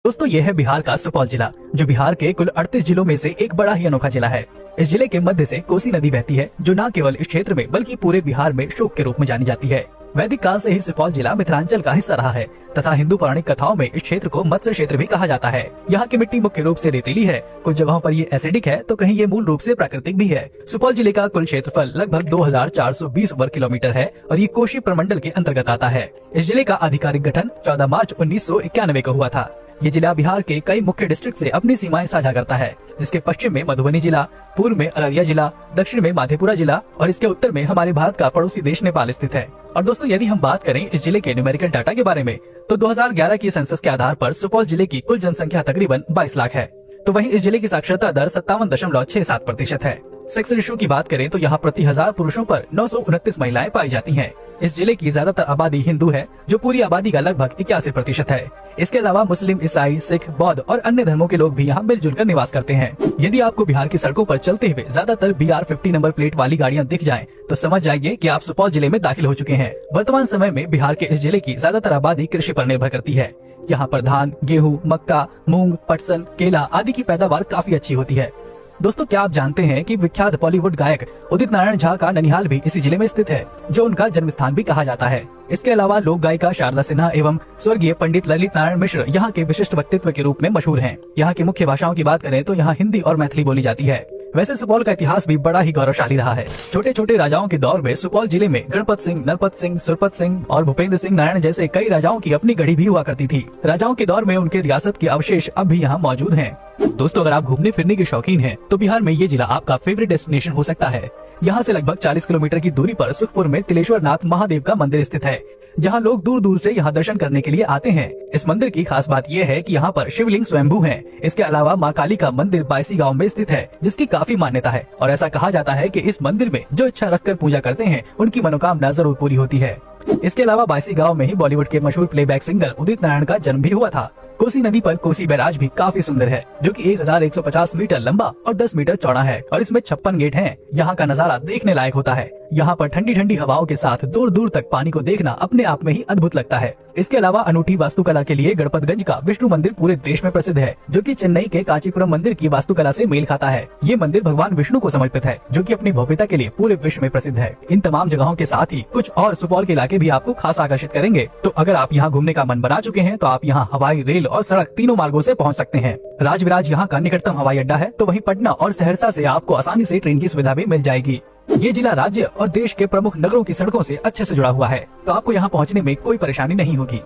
दोस्तों ये है बिहार का सुपौल जिला, जो बिहार के कुल 38 जिलों में से एक बड़ा ही अनोखा जिला है। इस जिले के मध्य से कोसी नदी बहती है, जो न केवल इस क्षेत्र में बल्कि पूरे बिहार में शोक के रूप में जानी जाती है। वैदिक काल से ही सुपौल जिला मिथिलांचल का हिस्सा रहा है तथा हिंदू पौराणिक कथाओं में इस क्षेत्र को मत्स्य क्षेत्र भी कहा जाता है। यहाँ की मिट्टी मुख्य रूप से रेतीली है, कुछ जगहों पर ये एसिडिक है तो कहीं ये मूल रूप से प्राकृतिक भी है। सुपौल जिले का कुल क्षेत्रफल लगभग 2420 वर्ग किलोमीटर है और ये कोशी प्रमंडल के अंतर्गत आता है। इस जिले का आधिकारिक गठन 14 मार्च 1991 को हुआ था। ये जिला बिहार के कई मुख्य डिस्ट्रिक्ट से अपनी सीमाएं साझा करता है, जिसके पश्चिम में मधुबनी जिला, पूर्व में अररिया जिला, दक्षिण में माधेपुरा जिला और इसके उत्तर में हमारे भारत का पड़ोसी देश नेपाल स्थित है। और दोस्तों यदि हम बात करें इस जिले के न्यूमेरिकल डाटा के बारे में तो 2011 की सेंसस के आधार पर सुपौल जिले की कुल जनसंख्या तकरीबन 22 लाख है। तो वहीं इस जिले की साक्षरता दर 57.67% है। सेक्स रेशियो की बात करें तो यहाँ प्रति 1000 पुरुषों पर 929 महिलाएं पाई जाती हैं। इस जिले की ज्यादातर आबादी हिंदू है, जो पूरी आबादी का लगभग 81% है। इसके अलावा मुस्लिम, ईसाई, सिख, बौद्ध और अन्य धर्मों के लोग भी यहाँ मिलजुल कर निवास करते हैं। यदि आपको बिहार की सड़कों पर चलते हुए ज्यादातर BR50 नंबर प्लेट वाली गाड़ियाँ दिख जाएं, तो समझ जाइए कि आप सुपौल जिले में दाखिल हो चुके हैं। वर्तमान समय में बिहार के इस जिले की ज्यादातर आबादी कृषि पर निर्भर करती है। यहाँ पर धान, गेहूँ, मक्का, मूंग, पटसन, केला आदि की पैदावार काफी अच्छी होती है। दोस्तों क्या आप जानते हैं कि विख्यात बॉलीवुड गायक उदित नारायण झा का ननिहाल भी इसी जिले में स्थित है, जो उनका जन्म स्थान भी कहा जाता है। इसके अलावा लोक गायिका शारदा सिन्हा एवं स्वर्गीय पंडित ललित नारायण मिश्र यहाँ के विशिष्ट व्यक्तित्व के रूप में मशहूर हैं। यहाँ की मुख्य भाषाओं की बात करें तो यहाँ हिंदी और मैथिली बोली जाती है। वैसे सुपौल का इतिहास भी बड़ा ही गौरवशाली रहा है। छोटे छोटे राजाओं के दौर में सुपौल जिले में गणपत सिंह, नरपत सिंह, सुरपत सिंह और भूपेंद्र सिंह नारायण जैसे कई राजाओं की अपनी गढ़ी भी हुआ करती थी। राजाओं के दौर में उनके रियासत के अवशेष अब भी यहाँ मौजूद हैं। दोस्तों अगर आप घूमने फिरने के शौकीन हैं, तो बिहार में ये जिला आपका फेवरेट डेस्टिनेशन हो सकता है। यहाँ से लगभग 40 किलोमीटर की दूरी पर सुखपुर में तिलेश्वर नाथ महादेव का मंदिर स्थित है, जहाँ लोग दूर दूर से यहाँ दर्शन करने के लिए आते हैं। इस मंदिर की खास बात यह है कि यहाँ पर शिवलिंग स्वयंभू है। इसके अलावा माँ काली का मंदिर बायसी गांव में स्थित है, जिसकी काफी मान्यता है और ऐसा कहा जाता है कि इस मंदिर में जो इच्छा रखकर पूजा करते हैं, उनकी मनोकामना जरूर पूरी होती है। इसके अलावा बायसी गांव में ही बॉलीवुड के मशहूर प्लेबैक सिंगर उदित नारायण का जन्म भी हुआ था। कोसी नदी पर कोसी बैराज भी काफी सुंदर है, जो कि 1150 मीटर लंबा और 10 मीटर चौड़ा है और इसमें 56 गेट हैं। यहाँ का नजारा देखने लायक होता है। यहाँ पर ठंडी ठंडी हवाओं के साथ दूर दूर तक पानी को देखना अपने आप में ही अद्भुत लगता है। इसके अलावा अनूठी वास्तुकला के लिए गणपतगंज का विष्णु मंदिर पूरे देश में प्रसिद्ध है, जो कि चेन्नई के कांचीपुरम मंदिर की वास्तुकला से मेल खाता है। ये मंदिर भगवान विष्णु को समर्पित है, जो कि अपनी भव्यता के लिए पूरे विश्व में प्रसिद्ध है। इन तमाम जगहों के साथ ही कुछ और सुपौल के इलाके भी आपको खास आकर्षित करेंगे। तो अगर आप यहाँ घूमने का मन बना चुके हैं, तो आप यहाँ हवाई, रेल और सड़क तीनों मार्गों से पहुँच सकते हैं। राजविराज यहाँ का निकटतम हवाई अड्डा है, तो वहीं पटना और सहरसा से आपको आसानी से ट्रेन की सुविधा भी मिल जाएगी। ये जिला राज्य और देश के प्रमुख नगरों की सड़कों से अच्छे से जुड़ा हुआ है, तो आपको यहाँ पहुँचने में कोई परेशानी नहीं होगी।